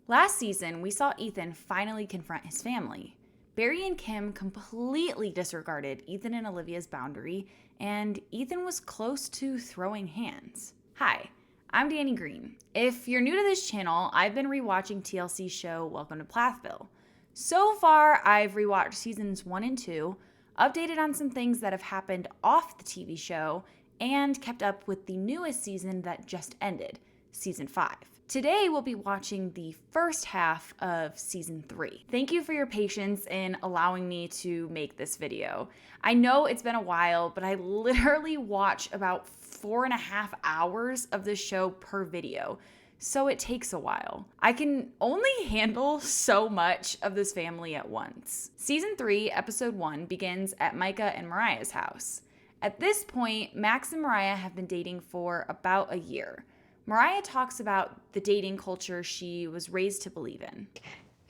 Last season, we saw Ethan finally confront his family. Barry and Kim completely disregarded Ethan and Olivia's boundary, and Ethan was close to throwing hands. Hi, I'm Danny Green. If you're new to this channel, I've been rewatching TLC's show Welcome to Plathville. So far, I've rewatched seasons 1 and 2, updated on some things that have happened off the TV show, and kept up with the newest season that just ended, season 5. Today, we'll be watching the first half of season 3. Thank you for your patience in allowing me to make this video. I know it's been a while, but I literally watch about 4.5 hours of this show per video, so it takes a while. I can only handle so much of this family at once. Season 3, episode 1 begins at Micah and Mariah's house. At this point, Max and Mariah have been dating for about a year. Mariah talks about the dating culture she was raised to believe in.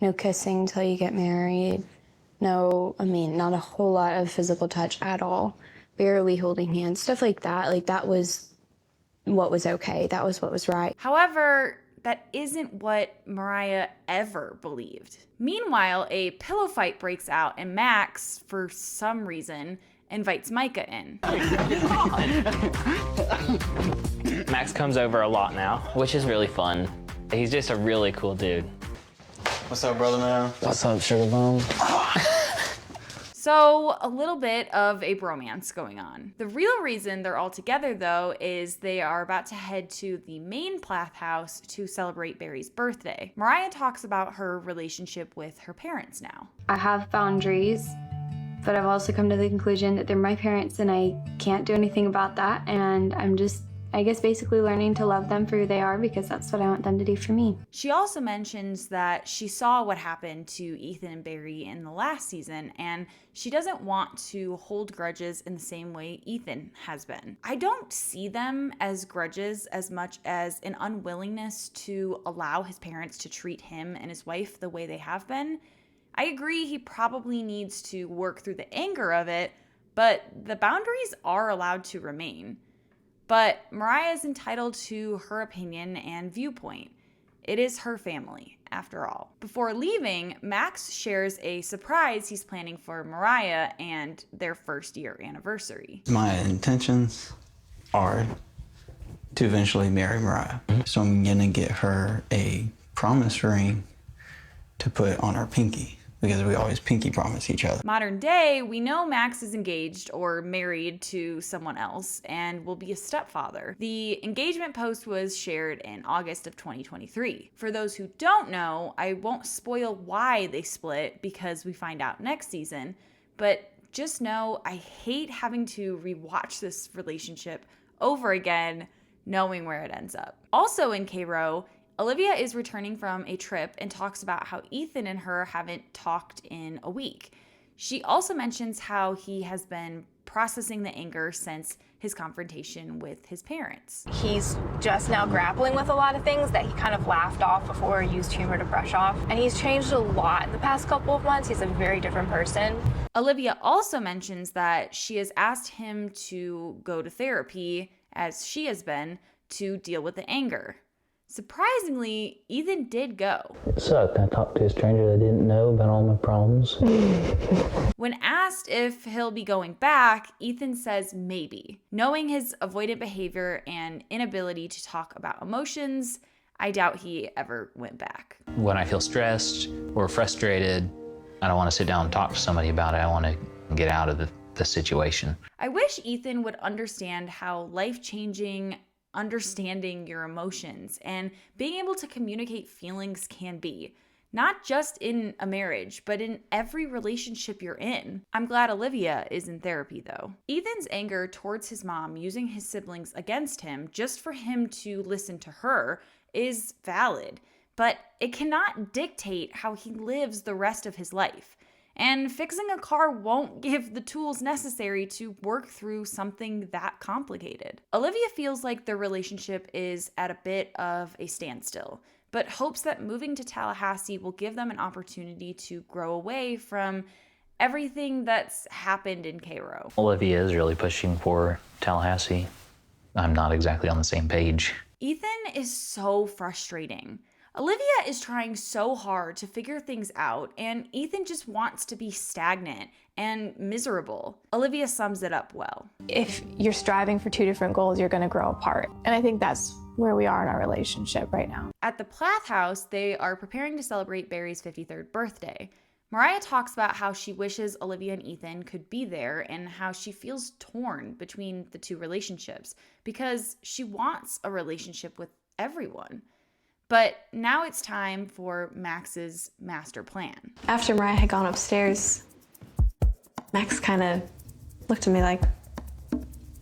No kissing till you get married. Not a whole lot of physical touch at all. Barely holding hands, stuff like that. Like, that was what was okay. That was what was right. However, that isn't what Mariah ever believed. Meanwhile, a pillow fight breaks out and Max, for some reason, invites Micah in. Max comes over a lot now, which is really fun. He's just a really cool dude. What's up, brother man? What's up, sugar bone? So, a little bit of a bromance going on. The real reason they're all together, though, is they are about to head to the main Plath house to celebrate Barry's birthday. Mariah talks about her relationship with her parents now. I have boundaries, but I've also come to the conclusion that they're my parents and I can't do anything about that. And I'm just, I guess, basically learning to love them for who they are because that's what I want them to do for me. She also mentions that she saw what happened to Ethan and Barry in the last season, and she doesn't want to hold grudges in the same way Ethan has been. I don't see them as grudges as much as an unwillingness to allow his parents to treat him and his wife the way they have been. I agree he probably needs to work through the anger of it, but the boundaries are allowed to remain. But Mariah is entitled to her opinion and viewpoint. It is her family, after all. Before leaving, Max shares a surprise he's planning for Mariah and their first-year anniversary. My intentions are to eventually marry Mariah. So I'm gonna get her a promise ring to put on her pinky, because we always pinky promise each other. Modern day, we know Max is engaged or married to someone else and will be a stepfather. The engagement post was shared in August of 2023. For those who don't know, I won't spoil why they split because we find out next season, but just know I hate having to rewatch this relationship over again, knowing where it ends up. Also in K-Row, Olivia is returning from a trip and talks about how Ethan and her haven't talked in a week. She also mentions how he has been processing the anger since his confrontation with his parents. He's just now grappling with a lot of things that he kind of laughed off before, used humor to brush off. And he's changed a lot in the past couple of months. He's a very different person. Olivia also mentions that she has asked him to go to therapy, as she has been, to deal with the anger. Surprisingly, Ethan did go. It sucked. I talked to a stranger that didn't know about all my problems. When asked if he'll be going back, Ethan says maybe. Knowing his avoidant behavior and inability to talk about emotions, I doubt he ever went back. When I feel stressed or frustrated, I don't want to sit down and talk to somebody about it. I want to get out of the situation. I wish Ethan would understand how life-changing understanding your emotions and being able to communicate feelings can be, not just in a marriage, but in every relationship you're in. I'm glad Olivia is in therapy though. Ethan's anger towards his mom using his siblings against him just for him to listen to her is valid, but it cannot dictate how he lives the rest of his life. And fixing a car won't give the tools necessary to work through something that complicated. Olivia feels like their relationship is at a bit of a standstill, but hopes that moving to Tallahassee will give them an opportunity to grow away from everything that's happened in Cairo. Olivia is really pushing for Tallahassee. I'm not exactly on the same page. Ethan is so frustrating. Olivia is trying so hard to figure things out, and Ethan just wants to be stagnant and miserable. Olivia sums it up well. If you're striving for two different goals, you're going to grow apart. And I think that's where we are in our relationship right now. At the Plath house, they are preparing to celebrate Barry's 53rd birthday. Mariah talks about how she wishes Olivia and Ethan could be there and how she feels torn between the two relationships because she wants a relationship with everyone. But now it's time for Max's master plan. After Mariah had gone upstairs, Max kind of looked at me like,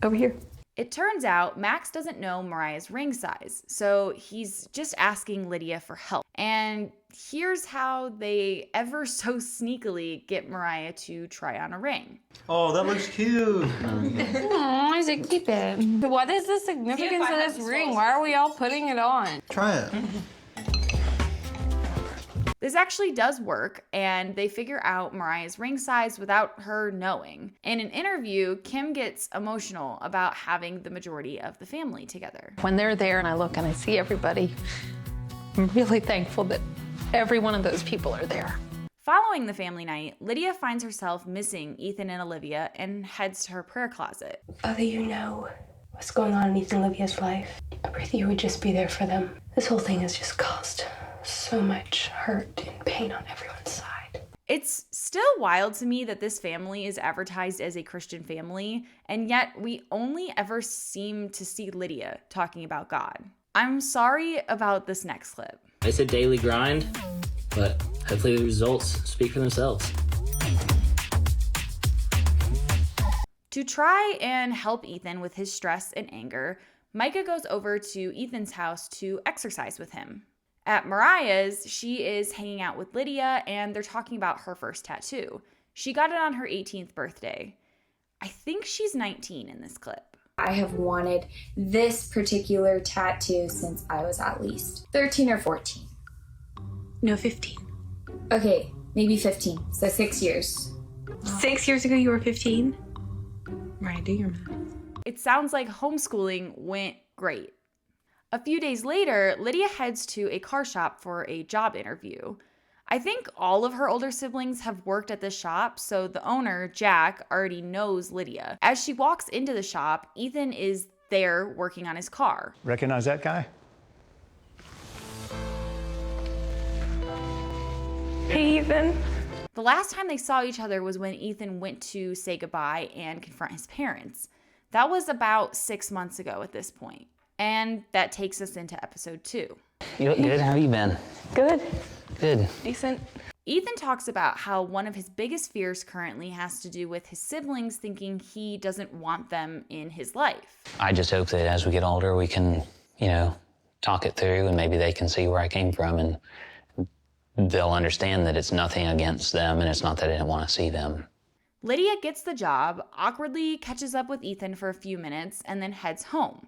over here. It turns out Max doesn't know Mariah's ring size, so he's just asking Lydia for help. And here's how they ever so sneakily get Mariah to try on a ring. Oh, that looks cute. Aw, Isaac, keep it. What is the significance of this ring? Why are we all putting it on? Try it. This actually does work, and they figure out Mariah's ring size without her knowing. In an interview, Kim gets emotional about having the majority of the family together. When they're there and I look and I see everybody, I'm really thankful that every one of those people are there. Following the family night, Lydia finds herself missing Ethan and Olivia and heads to her prayer closet. Father, you know what's going on in Ethan and Olivia's life. I pray that you would just be there for them. This whole thing has just caused so much hurt and pain on everyone's side. It's still wild to me that this family is advertised as a Christian family, and yet we only ever seem to see Lydia talking about God. I'm sorry about this next clip. It's a daily grind, but hopefully the results speak for themselves. To try and help Ethan with his stress and anger, Micah goes over to Ethan's house to exercise with him. At Mariah's, she is hanging out with Lydia and they're talking about her first tattoo. She got it on her 18th birthday. I think she's 19 in this clip. I have wanted this particular tattoo since I was at least 13 or 14. No, 15. Okay, maybe 15, so 6 years. 6 years ago you were 15? Right, do your math. It sounds like homeschooling went great. A few days later, Lydia heads to a car shop for a job interview. I think all of her older siblings have worked at this shop, so the owner, Jack, already knows Lydia. As she walks into the shop, Ethan is there working on his car. Recognize that guy? Hey, Ethan. The last time they saw each other was when Ethan went to say goodbye and confront his parents. That was about 6 months ago at this point. And that takes us into episode 2. You look good. How have you been? Good. Good. Decent. Ethan talks about how one of his biggest fears currently has to do with his siblings thinking he doesn't want them in his life. I just hope that as we get older, we can, talk it through and maybe they can see where I came from and they'll understand that it's nothing against them and it's not that I didn't want to see them. Lydia gets the job, awkwardly catches up with Ethan for a few minutes, and then heads home.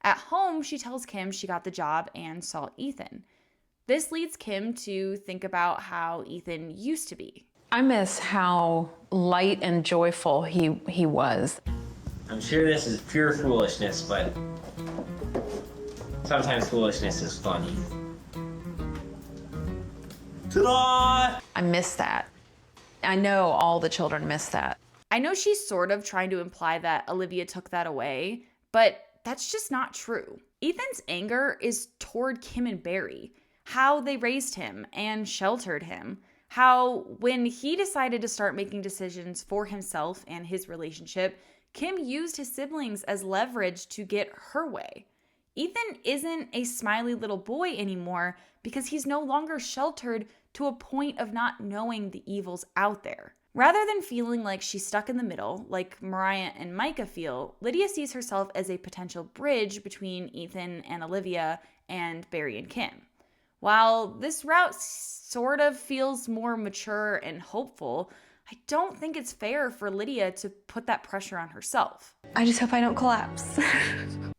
At home, she tells Kim she got the job and saw Ethan. This leads Kim to think about how Ethan used to be. I miss how light and joyful he was. I'm sure this is pure foolishness, but sometimes foolishness is funny. Ta-da! I miss that. I know all the children miss that. I know she's sort of trying to imply that Olivia took that away, but that's just not true. Ethan's anger is toward Kim and Barry, how they raised him and sheltered him, how when he decided to start making decisions for himself and his relationship, Kim used his siblings as leverage to get her way. Ethan isn't a smiley little boy anymore because he's no longer sheltered to a point of not knowing the evils out there. Rather than feeling like she's stuck in the middle, like Mariah and Micah feel, Lydia sees herself as a potential bridge between Ethan and Olivia and Barry and Kim. While this route sort of feels more mature and hopeful, I don't think it's fair for Lydia to put that pressure on herself. I just hope I don't collapse.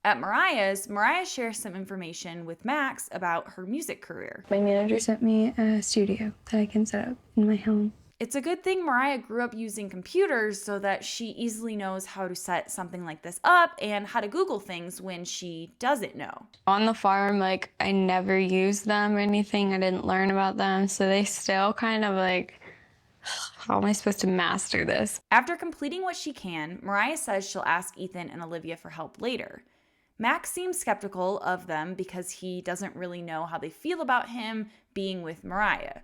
At Mariah's, Mariah shares some information with Max about her music career. My manager sent me a studio that I can set up in my home. It's a good thing Mariah grew up using computers so that she easily knows how to set something like this up and how to Google things when she doesn't know. On the farm, like, I never used them or anything. I didn't learn about them, so they still kind of like, how am I supposed to master this? After completing what she can, Mariah says she'll ask Ethan and Olivia for help later. Max seems skeptical of them because he doesn't really know how they feel about him being with Mariah.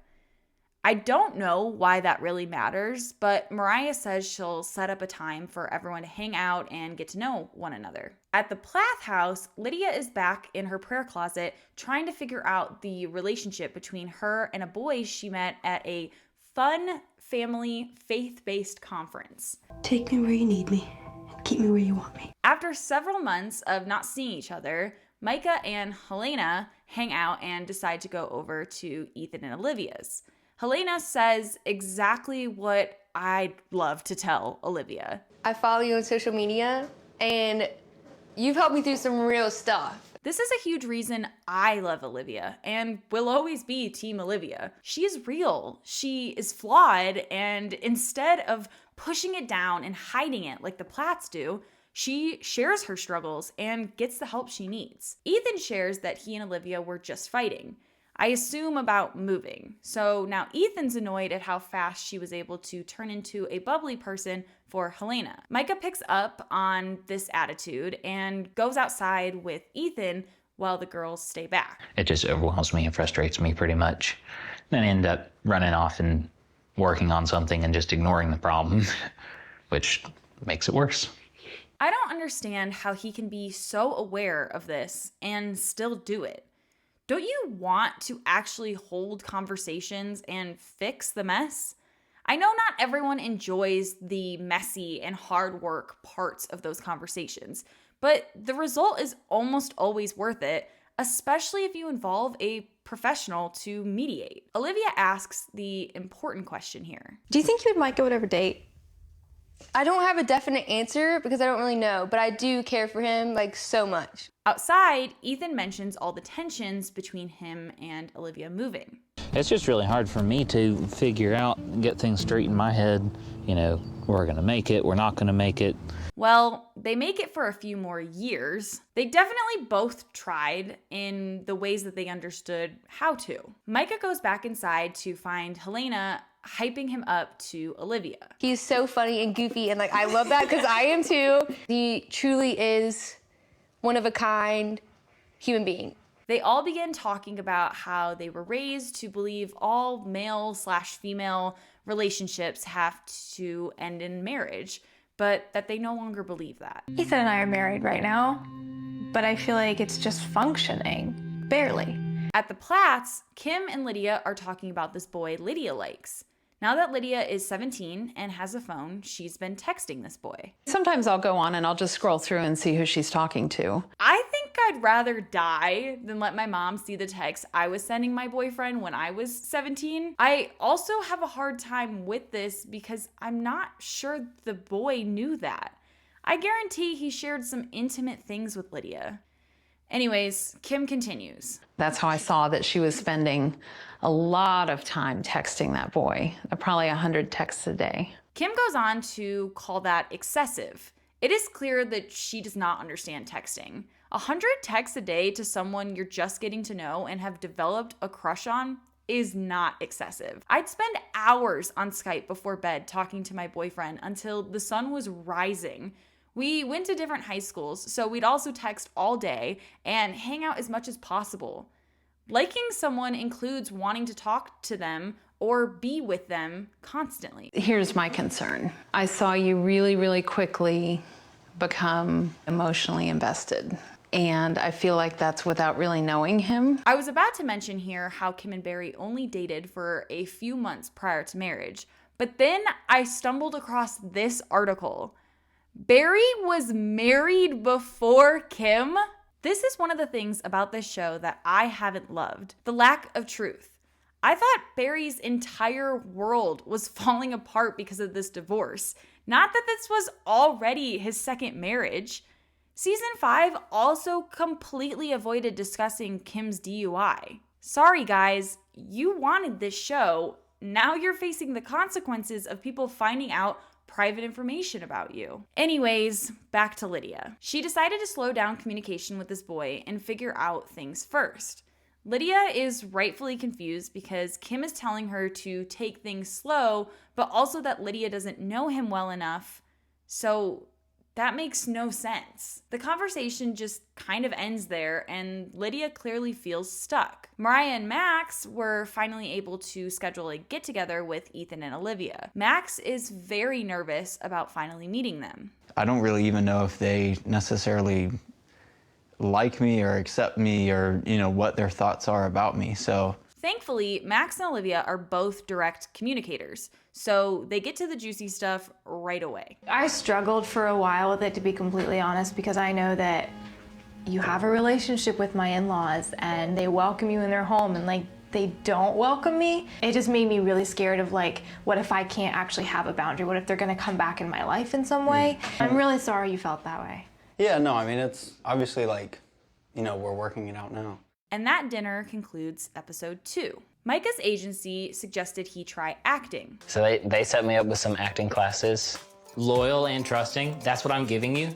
I don't know why that really matters, but Mariah says she'll set up a time for everyone to hang out and get to know one another. At the Plath house, Lydia is back in her prayer closet trying to figure out the relationship between her and a boy she met at a fun family faith-based conference. Take me where you need me and keep me where you want me. After several months of not seeing each other, Micah and Helena hang out and decide to go over to Ethan and Olivia's. Helena says exactly what I'd love to tell Olivia. I follow you on social media, and you've helped me through some real stuff. This is a huge reason I love Olivia and will always be Team Olivia. She is real, she is flawed, and instead of pushing it down and hiding it like the Plaths do, she shares her struggles and gets the help she needs. Ethan shares that he and Olivia were just fighting. I assume about moving. So now Ethan's annoyed at how fast she was able to turn into a bubbly person for Helena. Micah picks up on this attitude and goes outside with Ethan while the girls stay back. It just overwhelms me and frustrates me pretty much. Then I end up running off and working on something and just ignoring the problem, which makes it worse. I don't understand how he can be so aware of this and still do it. Don't you want to actually hold conversations and fix the mess? I know not everyone enjoys the messy and hard work parts of those conversations, but the result is almost always worth it, especially if you involve a professional to mediate. Olivia asks the important question here. Do you think you and Micah would ever date? I don't have a definite answer because I don't really know, but I do care for him like so much. Outside, Ethan mentions all the tensions between him and Olivia moving. It's just really hard for me to figure out and get things straight in my head. You know, we're gonna make it, we're not gonna make it. Well, they make it for a few more years. They definitely both tried in the ways that they understood how to. Micah goes back inside to find Helena hyping him up to Olivia. He's so funny and goofy, and like I love that because I am too. He truly is one of a kind human being. They all begin talking about how they were raised to believe all male/female relationships have to end in marriage, but that they no longer believe that. Ethan and I are married right now, but I feel like it's just functioning. Barely. At the Plaths, Kim and Lydia are talking about this boy Lydia likes. Now that Lydia is 17 and has a phone, she's been texting this boy. Sometimes I'll go on and I'll just scroll through and see who she's talking to. I think I'd rather die than let my mom see the text I was sending my boyfriend when I was 17. I also have a hard time with this because I'm not sure the boy knew that. I guarantee he shared some intimate things with Lydia. Anyways, Kim continues. That's how I saw that she was spending a lot of time texting that boy, probably 100 texts a day. Kim goes on to call that excessive. It is clear that she does not understand texting. 100 texts a day to someone you're just getting to know and have developed a crush on is not excessive. I'd spend hours on Skype before bed talking to my boyfriend until the sun was rising. We went to different high schools, so we'd also text all day and hang out as much as possible. Liking someone includes wanting to talk to them or be with them constantly. Here's my concern. I saw you really, really quickly become emotionally invested. And I feel like that's without really knowing him. I was about to mention here how Kim and Barry only dated for a few months prior to marriage, but then I stumbled across this article. Barry was married before Kim? This is one of the things about this show that I haven't loved. The lack of truth. I thought Barry's entire world was falling apart because of this divorce. Not that this was already his second marriage. Season 5 also completely avoided discussing Kim's DUI. Sorry guys, you wanted this show, now you're facing the consequences of people finding out private information about you. Anyways, back to Lydia. She decided to slow down communication with this boy and figure out things first. Lydia is rightfully confused because Kim is telling her to take things slow, but also that Lydia doesn't know him well enough. So that makes no sense. The conversation just kind of ends there, and Lydia clearly feels stuck. Mariah and Max were finally able to schedule a get-together with Ethan and Olivia. Max is very nervous about finally meeting them. I don't really even know if they necessarily like me or accept me or, what their thoughts are about me, so. Thankfully, Max and Olivia are both direct communicators, so they get to the juicy stuff right away. I struggled for a while with it, to be completely honest, because I know that you have a relationship with my in-laws and they welcome you in their home, and they don't welcome me. It just made me really scared of what if I can't actually have a boundary? What if they're gonna come back in my life in some way? I'm really sorry you felt that way. Yeah, no, it's obviously we're working it out now. And that dinner concludes episode 2. Micah's agency suggested he try acting. So they set me up with some acting classes. Loyal and trusting, that's what I'm giving you.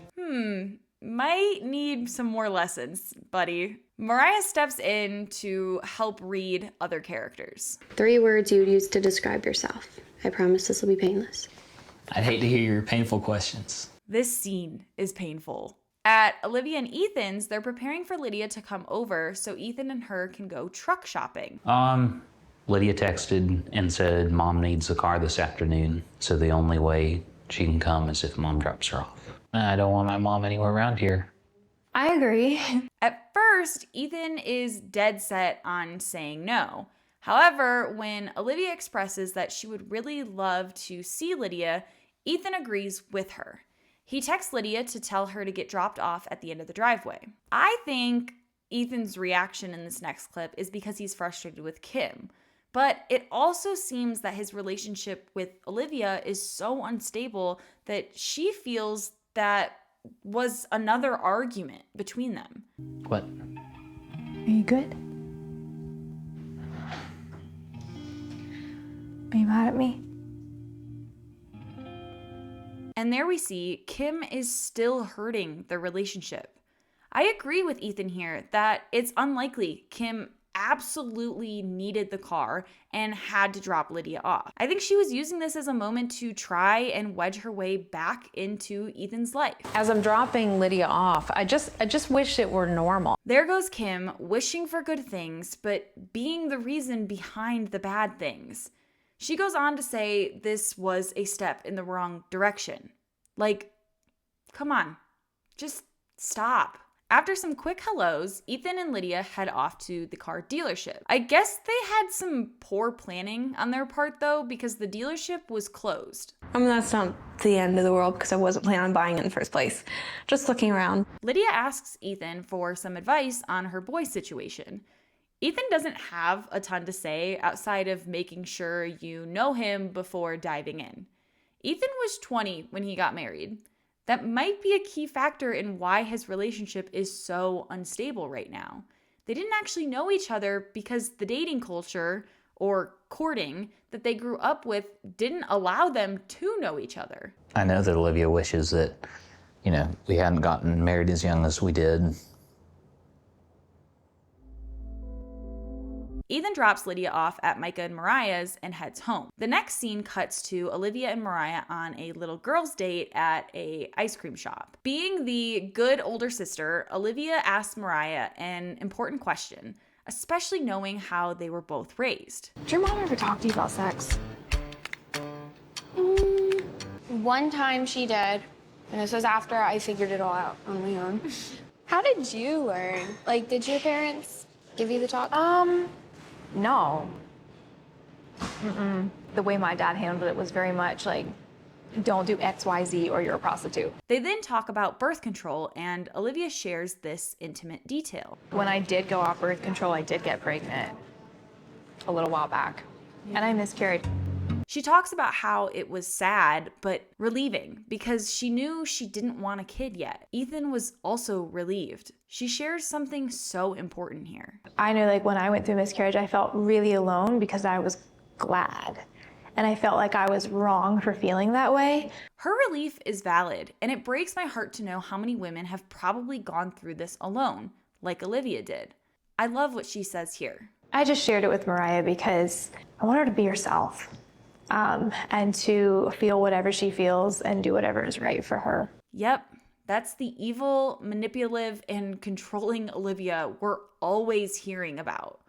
Might need some more lessons, buddy. Mariah steps in to help read other characters. 3 words you would use to describe yourself. I promise this will be painless. I'd hate to hear your painful questions. This scene is painful. At Olivia and Ethan's, they're preparing for Lydia to come over so Ethan and her can go truck shopping. Lydia texted and said Mom needs a car this afternoon, so the only way she can come is if Mom drops her off. I don't want my mom anywhere around here. I agree. At first, Ethan is dead set on saying no. However, when Olivia expresses that she would really love to see Lydia, Ethan agrees with her. He texts Lydia to tell her to get dropped off at the end of the driveway. I think Ethan's reaction in this next clip is because he's frustrated with Kim. But it also seems that his relationship with Olivia is so unstable that she feels that was another argument between them. What? Are you good? Are you mad at me? And there we see Kim is still hurting the relationship. I agree with Ethan here that it's unlikely Kim absolutely needed the car and had to drop Lydia off. I think she was using this as a moment to try and wedge her way back into Ethan's life. As I'm dropping Lydia off, I just wish it were normal. There goes Kim, wishing for good things, but being the reason behind the bad things. She goes on to say this was a step in the wrong direction. Come on, just stop. After some quick hellos, Ethan and Lydia head off to the car dealership. I guess they had some poor planning on their part though, because the dealership was closed. That's not the end of the world because I wasn't planning on buying it in the first place. Just looking around. Lydia asks Ethan for some advice on her boy situation. Ethan doesn't have a ton to say outside of making sure you know him before diving in. Ethan was 20 when he got married. That might be a key factor in why his relationship is so unstable right now. They didn't actually know each other because the dating culture, or courting, that they grew up with didn't allow them to know each other. I know that Olivia wishes that, we hadn't gotten married as young as we did. Ethan drops Lydia off at Micah and Mariah's and heads home. The next scene cuts to Olivia and Mariah on a little girls' date at an ice cream shop. Being the good older sister, Olivia asks Mariah an important question, especially knowing how they were both raised. Did your mom ever talk to you about sex? One time she did, and this was after I figured it all out on my own. How did you learn? Did your parents give you the talk? No. The way my dad handled it was very much don't do X, Y, Z or you're a prostitute. They then talk about birth control, and Olivia shares this intimate detail. When I did go off birth control, I did get pregnant a little while back, and I miscarried. She talks about how it was sad, but relieving, because she knew she didn't want a kid yet. Ethan was also relieved. She shares something so important here. I know when I went through miscarriage, I felt really alone because I was glad. And I felt like I was wrong for feeling that way. Her relief is valid, and it breaks my heart to know how many women have probably gone through this alone, like Olivia did. I love what she says here. I just shared it with Mariah because I want her to be herself, and to feel whatever she feels and do whatever is right for her. Yep, that's the evil, manipulative, and controlling Olivia we're always hearing about.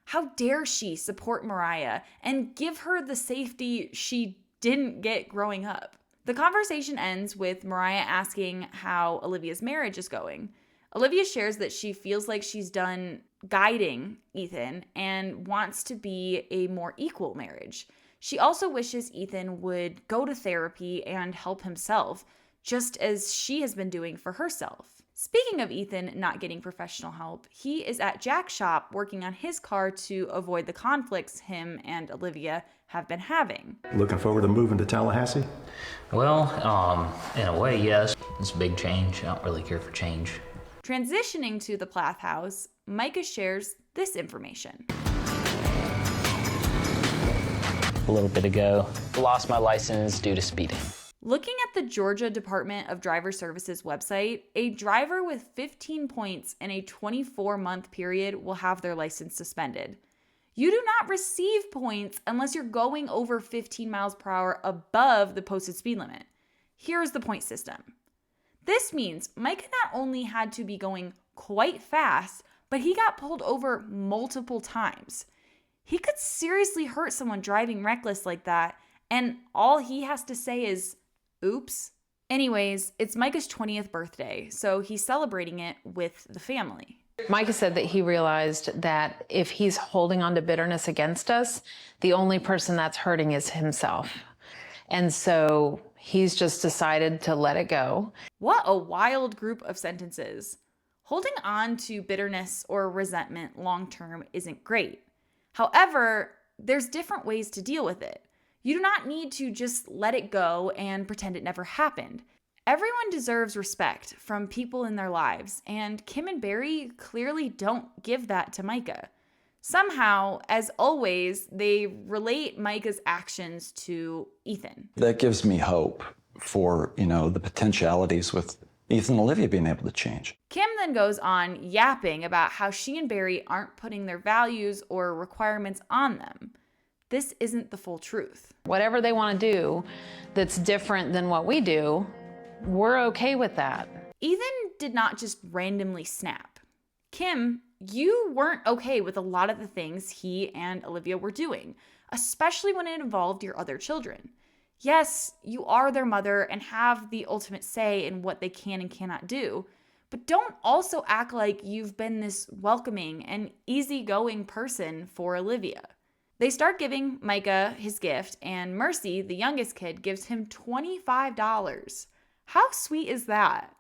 How dare she support Mariah and give her the safety she didn't get growing up? The conversation ends with Mariah asking how Olivia's marriage is going. Olivia shares that she feels like she's done guiding Ethan and wants to be a more equal marriage. She also wishes Ethan would go to therapy and help himself, just as she has been doing for herself. Speaking of Ethan not getting professional help, he is at Jack's shop working on his car to avoid the conflicts him and Olivia have been having. Looking forward to moving to Tallahassee? Well, in a way, yes. It's a big change. I don't really care for change. Transitioning to the Plath house, Micah shares this information. A little bit ago, lost my license due to speeding. Looking at the Georgia Department of Driver Services website, a driver with 15 points in a 24-month period will have their license suspended. You do not receive points unless you're going over 15 miles per hour above the posted speed limit. Here's the point system. This means Micah not only had to be going quite fast, but he got pulled over multiple times. He could seriously hurt someone driving reckless like that, and all he has to say is, oops. Anyways, it's Micah's 20th birthday, so he's celebrating it with the family. Micah said that he realized that if he's holding on to bitterness against us, the only person that's hurting is himself. And so he's just decided to let it go. What a wild group of sentences. Holding on to bitterness or resentment long-term isn't great. However, there's different ways to deal with it. You do not need to just let it go and pretend it never happened. Everyone deserves respect from people in their lives, and Kim and Barry clearly don't give that to Micah. Somehow, as always, they relate Micah's actions to Ethan. That gives me hope for, the potentialities with Ethan and Olivia being able to change. Kim then goes on yapping about how she and Barry aren't putting their values or requirements on them. This isn't the full truth. Whatever they want to do that's different than what we do, we're okay with that. Ethan did not just randomly snap. Kim, you weren't okay with a lot of the things he and Olivia were doing, especially when it involved your other children. Yes, you are their mother and have the ultimate say in what they can and cannot do, but don't also act like you've been this welcoming and easygoing person for Olivia. They start giving Micah his gift, and Mercy, the youngest kid, gives him $25. How sweet is that?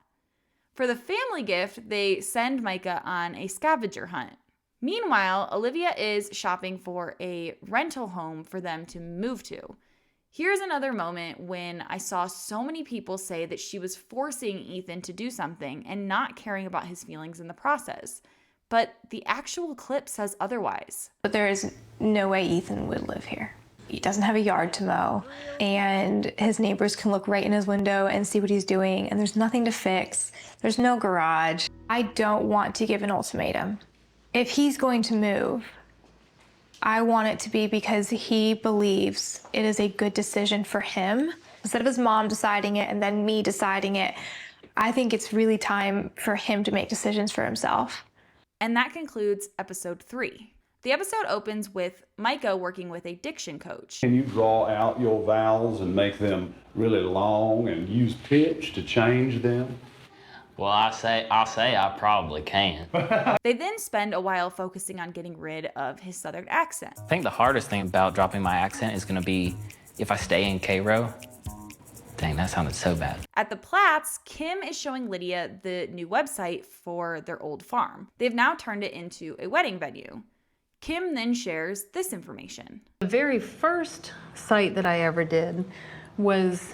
For the family gift, they send Micah on a scavenger hunt. Meanwhile, Olivia is shopping for a rental home for them to move to. Here's another moment when I saw so many people say that she was forcing Ethan to do something and not caring about his feelings in the process. But the actual clip says otherwise. But there is no way Ethan would live here. He doesn't have a yard to mow, and his neighbors can look right in his window and see what he's doing, and there's nothing to fix. There's no garage. I don't want to give an ultimatum. If he's going to move, I want it to be because he believes it is a good decision for him. Instead of his mom deciding it and then me deciding it, I think it's really time for him to make decisions for himself. And that concludes episode 3. The episode opens with Micah working with a diction coach. Can you draw out your vowels and make them really long and use pitch to change them? Well, I'll say I probably can. They then spend a while focusing on getting rid of his southern accent. I think the hardest thing about dropping my accent is going to be if I stay in Cairo. Dang, that sounded so bad. At the Plaths, Kim is showing Lydia the new website for their old farm. They've now turned it into a wedding venue. Kim then shares this information. The very first site that I ever did was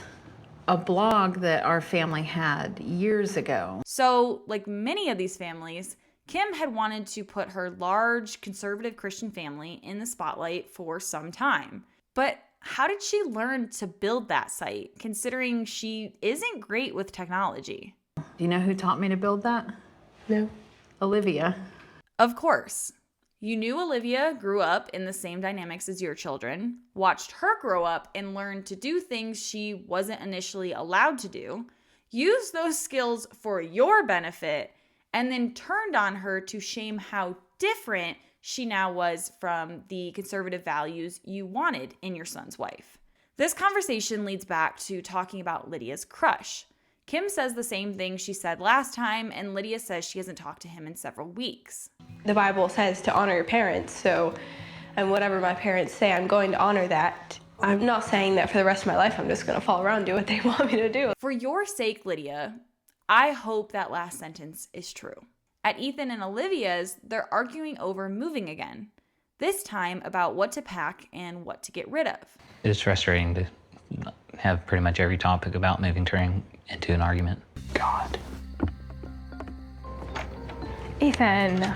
a blog that our family had years ago. So, like many of these families, Kim had wanted to put her large, conservative Christian family in the spotlight for some time. But how did she learn to build that site, considering she isn't great with technology? Do you know who taught me to build that? No. Olivia. Of course. You knew Olivia grew up in the same dynamics as your children, watched her grow up and learn to do things she wasn't initially allowed to do, used those skills for your benefit, and then turned on her to shame how different she now was from the conservative values you wanted in your son's wife. This conversation leads back to talking about Lydia's crush. Kim says the same thing she said last time, and Lydia says she hasn't talked to him in several weeks. The Bible says to honor your parents, and whatever my parents say, I'm going to honor that. I'm not saying that for the rest of my life I'm just going to follow around and do what they want me to do. For your sake, Lydia, I hope that last sentence is true. At Ethan and Olivia's, they're arguing over moving again, this time about what to pack and what to get rid of. It's frustrating to have pretty much every topic about moving turning into an argument. God. Ethan.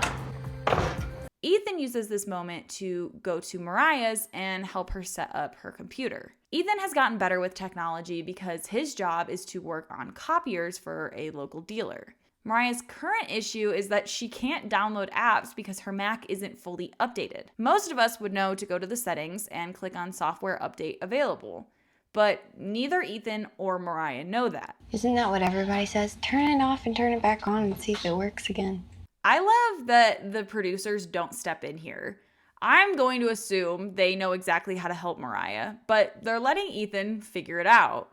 Ethan uses this moment to go to Mariah's and help her set up her computer. Ethan has gotten better with technology because his job is to work on copiers for a local dealer. Mariah's current issue is that she can't download apps because her Mac isn't fully updated. Most of us would know to go to the settings and click on software update available, but neither Ethan or Mariah know that. Isn't that what everybody says? Turn it off and turn it back on and see if it works again. I love that the producers don't step in here. I'm going to assume they know exactly how to help Mariah, but they're letting Ethan figure it out.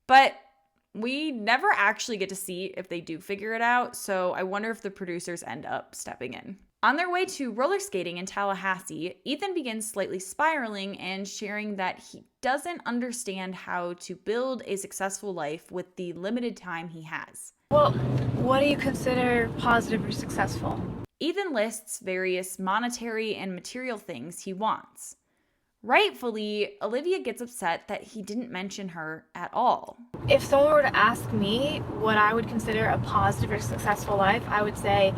But we never actually get to see if they do figure it out, so I wonder if the producers end up stepping in. On their way to roller skating in Tallahassee, Ethan begins slightly spiraling and sharing that he doesn't understand how to build a successful life with the limited time he has. Well, what do you consider positive or successful? Ethan lists various monetary and material things he wants. Rightfully, Olivia gets upset that he didn't mention her at all. If someone were to ask me what I would consider a positive or successful life, I would say,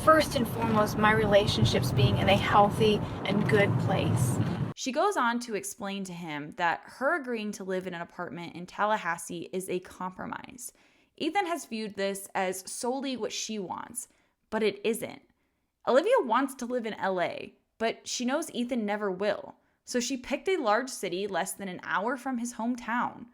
first and foremost, my relationships being in a healthy and good place. She goes on to explain to him that her agreeing to live in an apartment in Tallahassee is a compromise. Ethan has viewed this as solely what she wants, but it isn't. Olivia wants to live in LA, but she knows Ethan never will. So she picked a large city less than an hour from his hometown.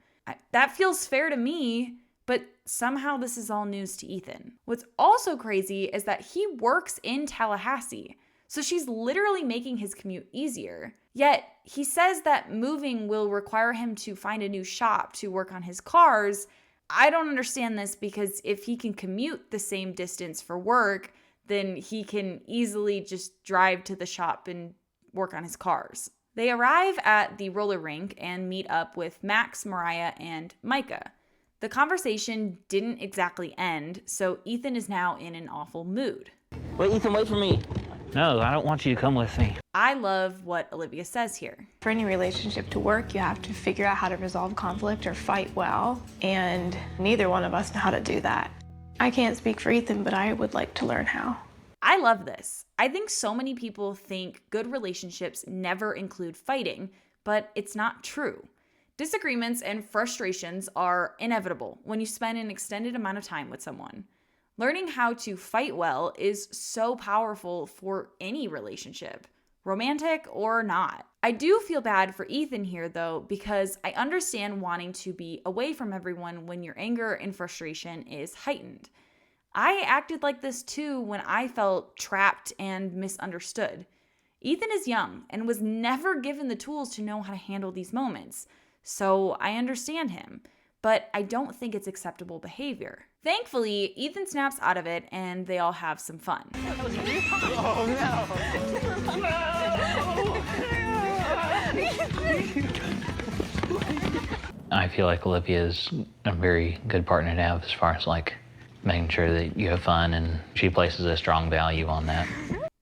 That feels fair to me, but somehow this is all news to Ethan. What's also crazy is that he works in Tallahassee, so she's literally making his commute easier. Yet he says that moving will require him to find a new shop to work on his cars. I don't understand this because if he can commute the same distance for work, then he can easily just drive to the shop and work on his cars. They arrive at the roller rink and meet up with Max, Mariah, and Micah. The conversation didn't exactly end, so Ethan is now in an awful mood. Wait, Ethan, wait for me. No, I don't want you to come with me. I love what Olivia says here. For any relationship to work, you have to figure out how to resolve conflict or fight well, and neither one of us know how to do that. I can't speak for Ethan, but I would like to learn how. I love this. I think so many people think good relationships never include fighting, but it's not true. Disagreements and frustrations are inevitable when you spend an extended amount of time with someone. Learning how to fight well is so powerful for any relationship, romantic or not. I do feel bad for Ethan here though, because I understand wanting to be away from everyone when your anger and frustration is heightened. I acted like this too when I felt trapped and misunderstood. Ethan is young and was never given the tools to know how to handle these moments, so I understand him, but I don't think it's acceptable behavior. Thankfully, Ethan snaps out of it and they all have some fun. Oh I feel like Olivia is a very good partner to have as far as like making sure that you have fun, and she places a strong value on that.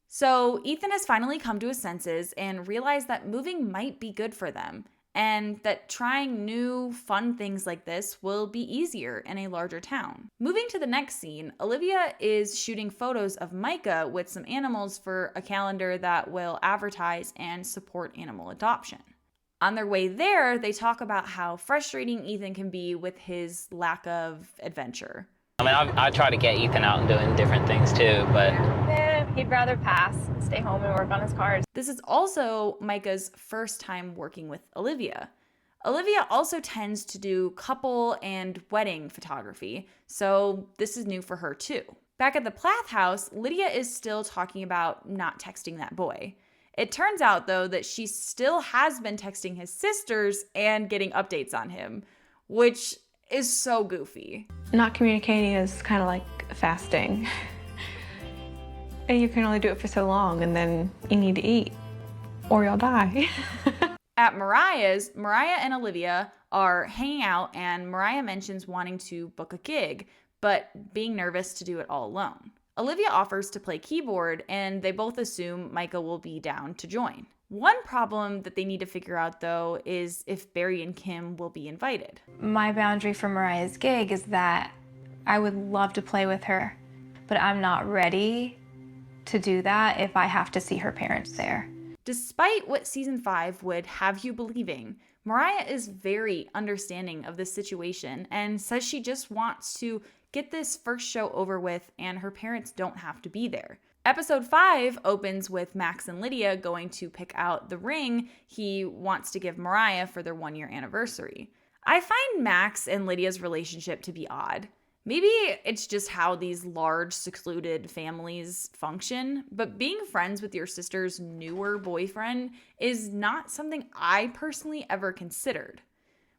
So Ethan has finally come to his senses and realized that moving might be good for them. and that trying new, fun things like this will be easier in a larger town. Moving to the next scene, Olivia is shooting photos of Micah with some animals for a calendar that will advertise and support animal adoption. On their way there, they talk about how frustrating Ethan can be with his lack of adventure. I mean, I try to get Ethan out and doing different things too, but He'd rather pass and stay home and work on his cars. This is also Micah's first time working with Olivia. Olivia also tends to do couple and wedding photography, so this is new for her too. Back at the Plath house, Lydia is still talking about not texting that boy. It turns out, though, that she still has been texting his sisters and getting updates on him, which is so goofy. Not communicating is kind of like fasting. And you can only do it for so long, and then you need to eat, or you'll die. At Mariah's, Mariah and Olivia are hanging out, and Mariah mentions wanting to book a gig, but being nervous to do it all alone. Olivia offers to play keyboard, and they both assume Micah will be down to join. One problem that they need to figure out, though, is if Barry and Kim will be invited. My boundary for Mariah's gig is that I would love to play with her, but I'm not ready to do that if I have to see her parents there. Despite what season 5 would have you believing, Mariah is very understanding of this situation and says she just wants to get this first show over with and her parents don't have to be there. Episode 5 opens with Max and Lydia going to pick out the ring he wants to give Mariah for their 1-year anniversary. I find Max and Lydia's relationship to be odd. Maybe it's just how these large, secluded families function, but being friends with your sister's newer boyfriend is not something I personally ever considered.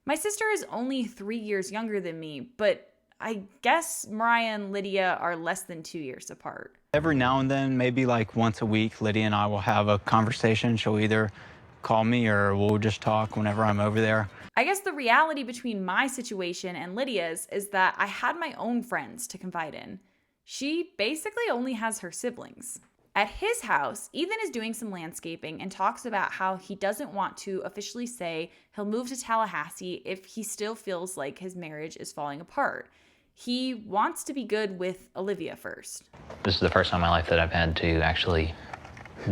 My sister is only 3 years younger than me, but I guess Mariah and Lydia are less than 2 years apart. Every now and then, maybe like once a week, Lydia and I will have a conversation. She'll either call me or we'll just talk whenever I'm over there. I guess the reality between my situation and Lydia's is that I had my own friends to confide in. She basically only has her siblings. At his house, Ethan is doing some landscaping and talks about how he doesn't want to officially say he'll move to Tallahassee if he still feels like his marriage is falling apart. He wants to be good with Olivia first. This is the first time in my life that I've had to actually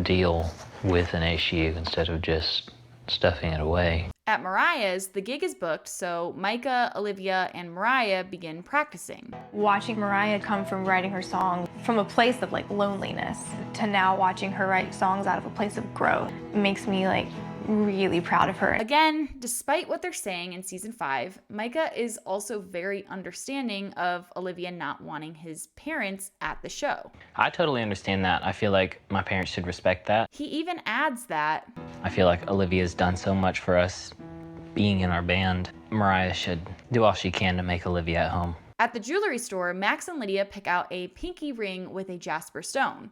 deal with an issue instead of just stuffing it away. At Mariah's, the gig is booked, so Micah, Olivia, and Mariah begin practicing. Watching Mariah come from writing her song from a place of like loneliness to now watching her write songs out of a place of growth makes me like really proud of her. Again, despite what they're saying in season 5, Micah is also very understanding of Olivia not wanting his parents at the show. I totally understand that. I feel like my parents should respect that. He even adds that I feel like Olivia's done so much for us being in our band. Mariah should do all she can to make Olivia at home. At the jewelry store, Max and Lydia pick out a pinky ring with a jasper stone.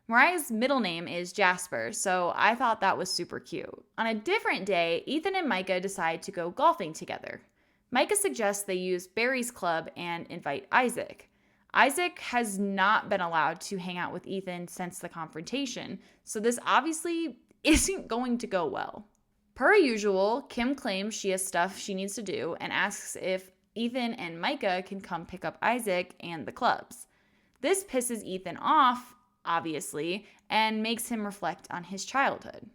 Mariah's middle name is Jasper, so I thought that was super cute. On a different day, Ethan and Micah decide to go golfing together. Micah suggests they use Barry's club and invite Isaac. Isaac has not been allowed to hang out with Ethan since the confrontation, so this obviously isn't going to go well. Per usual, Kim claims she has stuff she needs to do and asks if Ethan and Micah can come pick up Isaac and the clubs. This pisses Ethan off, obviously, and makes him reflect on his childhood.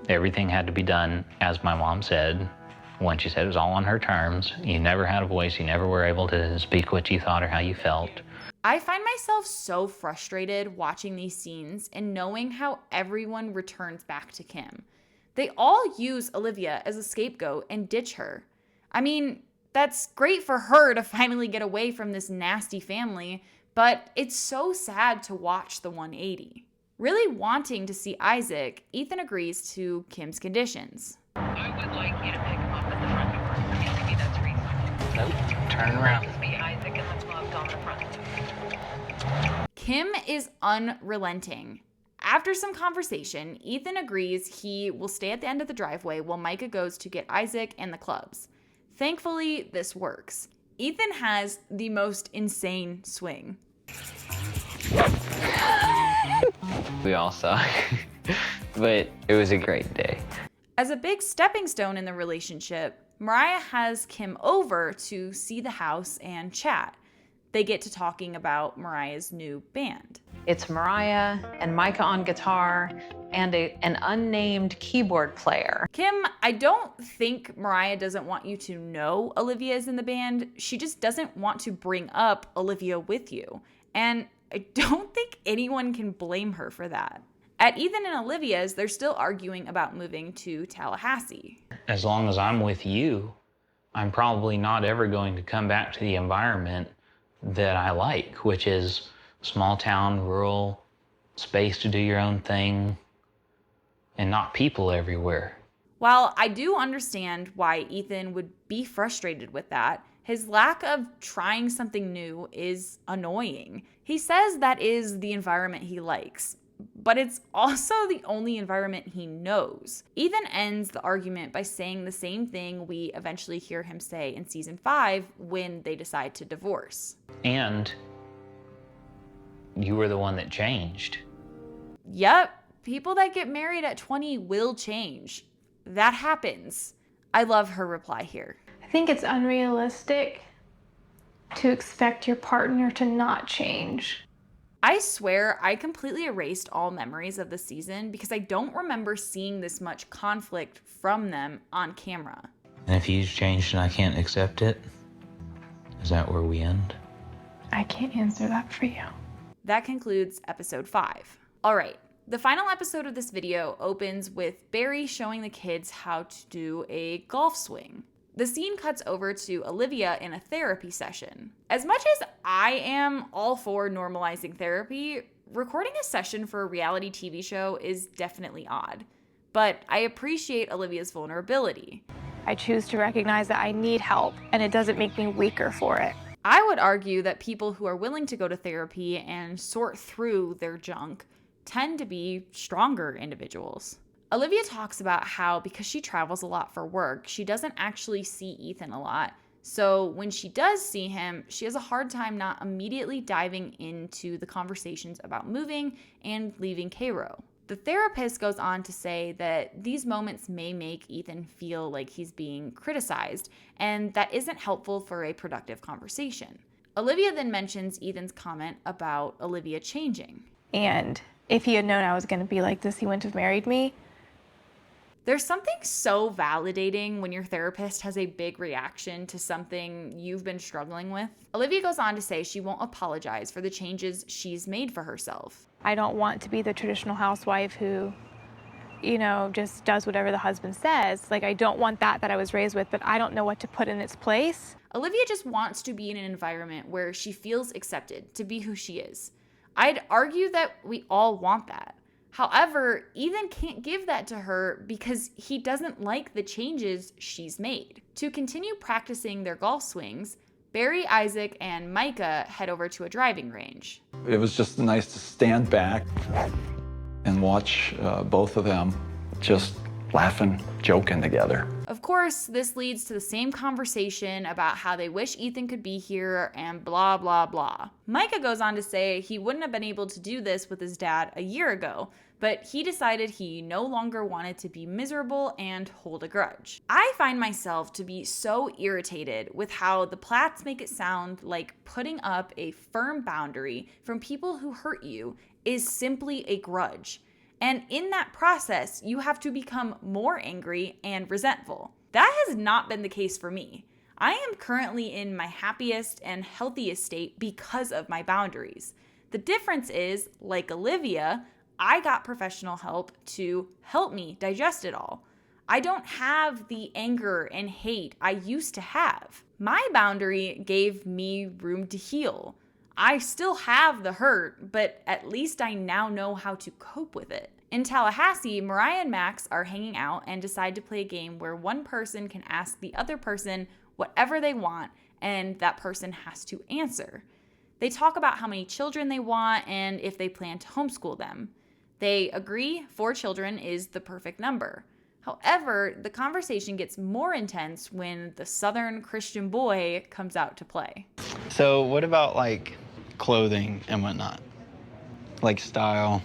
Everything had to be done as my mom said. When she said it was all on her terms. You never had a voice. You never were able to speak what you thought or how you felt. I find myself so frustrated watching these scenes and knowing how everyone returns back to Kim. They all use Olivia as a scapegoat and ditch her. I mean, that's great for her to finally get away from this nasty family, but it's so sad to watch the 180. Really wanting to see Isaac, Ethan agrees to Kim's conditions. I would like you to pick him up at the front door. Maybe that's reasonable. Nope, turn around. Just be Isaac and the clubs on the front. Kim is unrelenting. After some conversation, Ethan agrees he will stay at the end of the driveway while Micah goes to get Isaac and the clubs. Thankfully, this works. Ethan has the most insane swing. We all suck, but it was a great day. As a big stepping stone in the relationship, Mariah has Kim over to see the house and chat. They get to talking about Mariah's new band. It's Mariah and Micah on guitar and an unnamed keyboard player. Kim, I don't think Mariah doesn't want you to know Olivia is in the band. She just doesn't want to bring up Olivia with you. And I don't think anyone can blame her for that. At Ethan and Olivia's, they're still arguing about moving to Tallahassee. As long as I'm with you, I'm probably not ever going to come back to the environment that I like, which is small town, rural, space to do your own thing, and not people everywhere. While I do understand why Ethan would be frustrated with that, his lack of trying something new is annoying. He says that is the environment he likes, but it's also the only environment he knows. Ethan ends the argument by saying the same thing we eventually hear him say in season 5 when they decide to divorce. And you were the one that changed. Yep, people that get married at 20 will change. That happens. I love her reply here. I think it's unrealistic to expect your partner to not change. I swear I completely erased all memories of the season because I don't remember seeing this much conflict from them on camera. And if he's changed and I can't accept it, is that where we end? I can't answer that for you. That concludes episode 5. All right, the final episode of this video opens with Barry showing the kids how to do a golf swing. The scene cuts over to Olivia in a therapy session. As much as I am all for normalizing therapy, recording a session for a reality TV show is definitely odd. But I appreciate Olivia's vulnerability. I choose to recognize that I need help, and it doesn't make me weaker for it. I would argue that people who are willing to go to therapy and sort through their junk tend to be stronger individuals. Olivia talks about how because she travels a lot for work, she doesn't actually see Ethan a lot. So when she does see him, she has a hard time not immediately diving into the conversations about moving and leaving Cairo. The therapist goes on to say that these moments may make Ethan feel like he's being criticized, and that isn't helpful for a productive conversation. Olivia then mentions Ethan's comment about Olivia changing. And if he had known I was going to be like this, he wouldn't have married me. There's something so validating when your therapist has a big reaction to something you've been struggling with. Olivia goes on to say she won't apologize for the changes she's made for herself. I don't want to be the traditional housewife who, just does whatever the husband says. Like, I don't want that I was raised with, but I don't know what to put in its place. Olivia just wants to be in an environment where she feels accepted to be who she is. I'd argue that we all want that. However, Ethan can't give that to her because he doesn't like the changes she's made. To continue practicing their golf swings, Barry, Isaac, and Micah head over to a driving range. It was just nice to stand back and watch both of them just laughing, joking together. Of course, this leads to the same conversation about how they wish Ethan could be here and blah, blah, blah. Micah goes on to say he wouldn't have been able to do this with his dad a year ago, but he decided he no longer wanted to be miserable and hold a grudge. I find myself to be so irritated with how the Plaths make it sound like putting up a firm boundary from people who hurt you is simply a grudge. And in that process, you have to become more angry and resentful. That has not been the case for me. I am currently in my happiest and healthiest state because of my boundaries. The difference is, like Olivia, I got professional help to help me digest it all. I don't have the anger and hate I used to have. My boundary gave me room to heal. I still have the hurt, but at least I now know how to cope with it. In Tallahassee, Mariah and Max are hanging out and decide to play a game where one person can ask the other person whatever they want, and that person has to answer. They talk about how many children they want and if they plan to homeschool them. They agree 4 children is the perfect number. However, the conversation gets more intense when the Southern Christian boy comes out to play. So what about clothing and whatnot? Like style,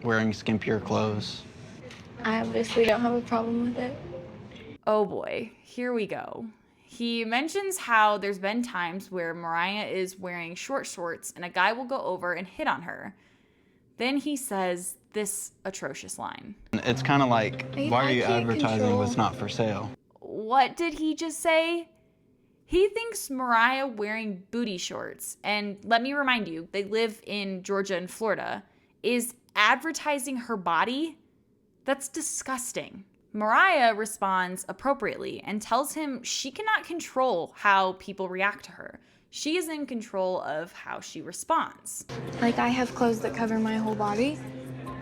wearing skimpier clothes? I obviously don't have a problem with it. Oh boy, here we go. He mentions how there's been times where Mariah is wearing short shorts and a guy will go over and hit on her. Then he says this atrocious line. It's kind of like, why are you advertising what's not for sale? What did he just say? He thinks Mariah wearing booty shorts, and let me remind you, they live in Georgia and Florida, is advertising her body? That's disgusting. Mariah responds appropriately and tells him she cannot control how people react to her. She is in control of how she responds. Like, I have clothes that cover my whole body,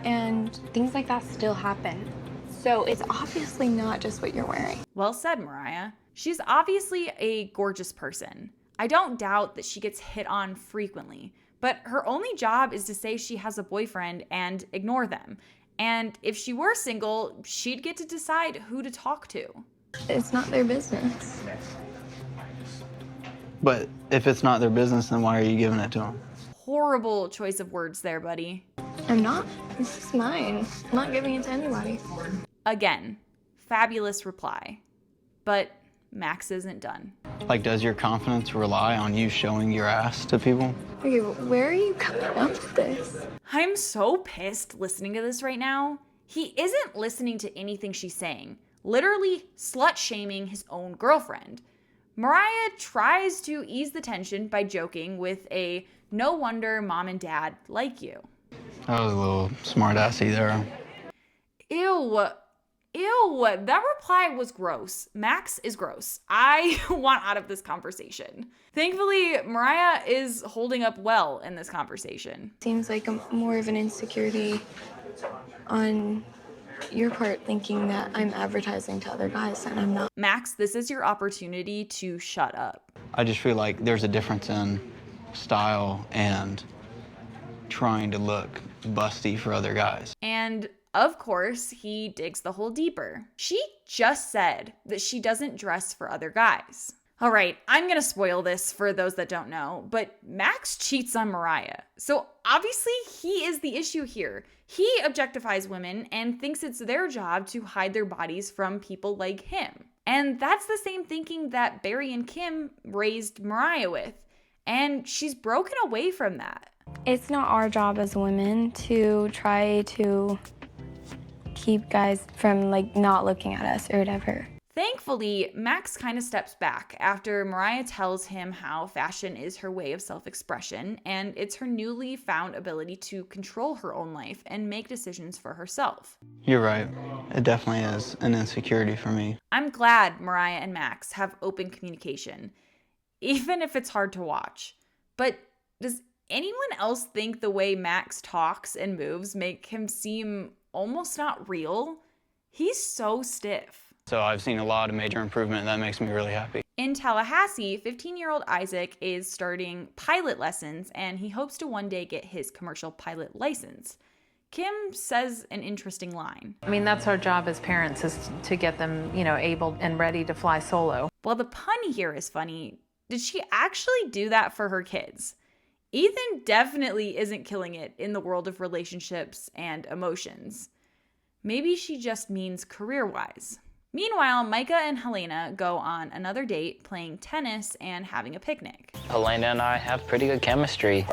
and things like that still happen. So it's obviously not just what you're wearing. Well said, Mariah. She's obviously a gorgeous person. I don't doubt that she gets hit on frequently, but her only job is to say she has a boyfriend and ignore them. And if she were single, she'd get to decide who to talk to. It's not their business. But if it's not their business, then why are you giving it to them? Horrible choice of words there, buddy. I'm not. This is mine. I'm not giving it to anybody. Again, fabulous reply. But Max isn't done. Like, does your confidence rely on you showing your ass to people? Okay, where are you coming up with this? I'm so pissed listening to this right now. He isn't listening to anything she's saying, literally slut-shaming his own girlfriend. Mariah tries to ease the tension by joking with a "no wonder mom and dad like you." That was a little smart-assy there. Ew, that reply was gross. Max is gross. I want out of this conversation. Thankfully, Mariah is holding up well in this conversation. Seems like more of an insecurity on your part, thinking that I'm advertising to other guys and I'm not. Max, this is your opportunity to shut up. I just feel like there's a difference in style and trying to look busty for other guys. And of course, he digs the hole deeper. She just said that she doesn't dress for other guys. All right, I'm gonna spoil this for those that don't know, but Max cheats on Mariah. So obviously he is the issue here. He objectifies women and thinks it's their job to hide their bodies from people like him. And that's the same thinking that Barry and Kim raised Mariah with. And she's broken away from that. It's not our job as women to try to keep guys from not looking at us or whatever. Thankfully, Max kind of steps back after Mariah tells him how fashion is her way of self-expression and it's her newly found ability to control her own life and make decisions for herself. You're right. It definitely is an insecurity for me. I'm glad Mariah and Max have open communication, even if it's hard to watch. But does anyone else think the way Max talks and moves make him seem almost not real? He's so stiff. So I've seen a lot of major improvement, and that makes me really happy. In Tallahassee, 15-year-old Isaac is starting pilot lessons, and he hopes to one day get his commercial pilot license. Kim says an interesting line. I mean, that's our job as parents, is to get them, able and ready to fly solo. While the pun here is funny, did she actually do that for her kids? Ethan definitely isn't killing it in the world of relationships and emotions. Maybe she just means career-wise. Meanwhile, Micah and Helena go on another date, playing tennis and having a picnic. Helena and I have pretty good chemistry.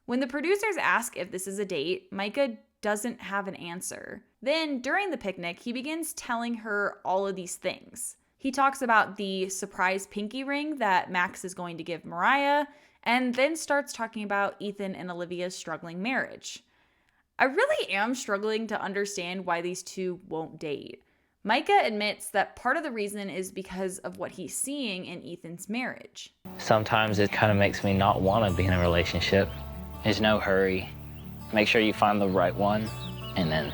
When the producers ask if this is a date, Micah doesn't have an answer. Then, during the picnic, he begins telling her all of these things. He talks about the surprise pinky ring that Max is going to give Mariah, and then starts talking about Ethan and Olivia's struggling marriage. I really am struggling to understand why these two won't date. Micah admits that part of the reason is because of what he's seeing in Ethan's marriage. Sometimes it kind of makes me not want to be in a relationship. There's no hurry. Make sure you find the right one and then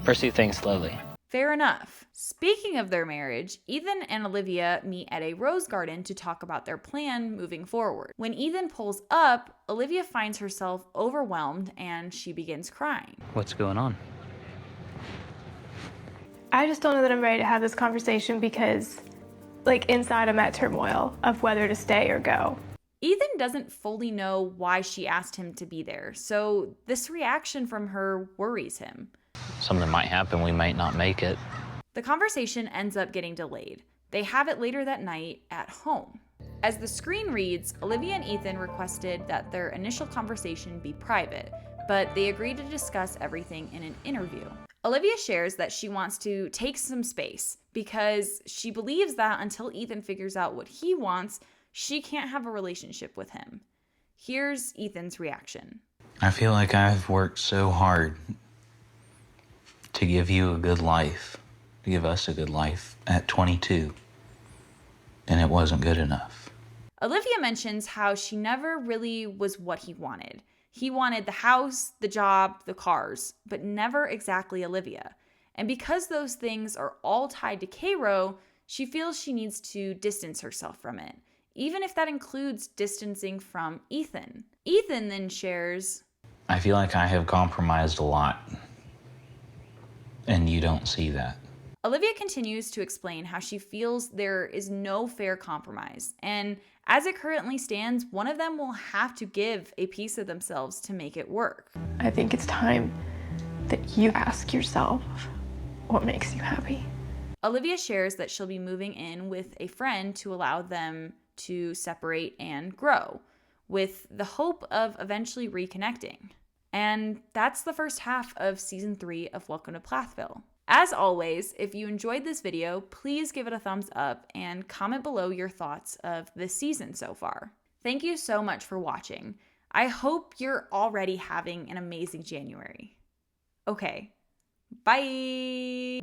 pursue things slowly. Fair enough. Speaking of their marriage, Ethan and Olivia meet at a rose garden to talk about their plan moving forward. When Ethan pulls up, Olivia finds herself overwhelmed and she begins crying. What's going on? I just don't know that I'm ready to have this conversation because, inside I'm at turmoil of whether to stay or go. Ethan doesn't fully know why she asked him to be there, so this reaction from her worries him. Something might happen, we might not make it. The conversation ends up getting delayed. They have it later that night at home. As the screen reads, Olivia and Ethan requested that their initial conversation be private, but they agreed to discuss everything in an interview. Olivia shares that she wants to take some space because she believes that until Ethan figures out what he wants, she can't have a relationship with him. Here's Ethan's reaction. I feel like I've worked so hard to give you a good life, to give us a good life at 22, and it wasn't good enough. Olivia mentions how she never really was what he wanted. He wanted the house, the job, the cars, but never exactly Olivia. And because those things are all tied to Cairo, she feels she needs to distance herself from it, even if that includes distancing from Ethan. Ethan then shares, I feel like I have compromised a lot, and you don't see that. Olivia continues to explain how she feels there is no fair compromise, and as it currently stands, one of them will have to give a piece of themselves to make it work. I think it's time that you ask yourself what makes you happy. Olivia shares that she'll be moving in with a friend to allow them to separate and grow, with the hope of eventually reconnecting. And that's the first half of season 3 of Welcome to Plathville. As always, if you enjoyed this video, please give it a thumbs up and comment below your thoughts of this season so far. Thank you so much for watching. I hope you're already having an amazing January. Okay, bye!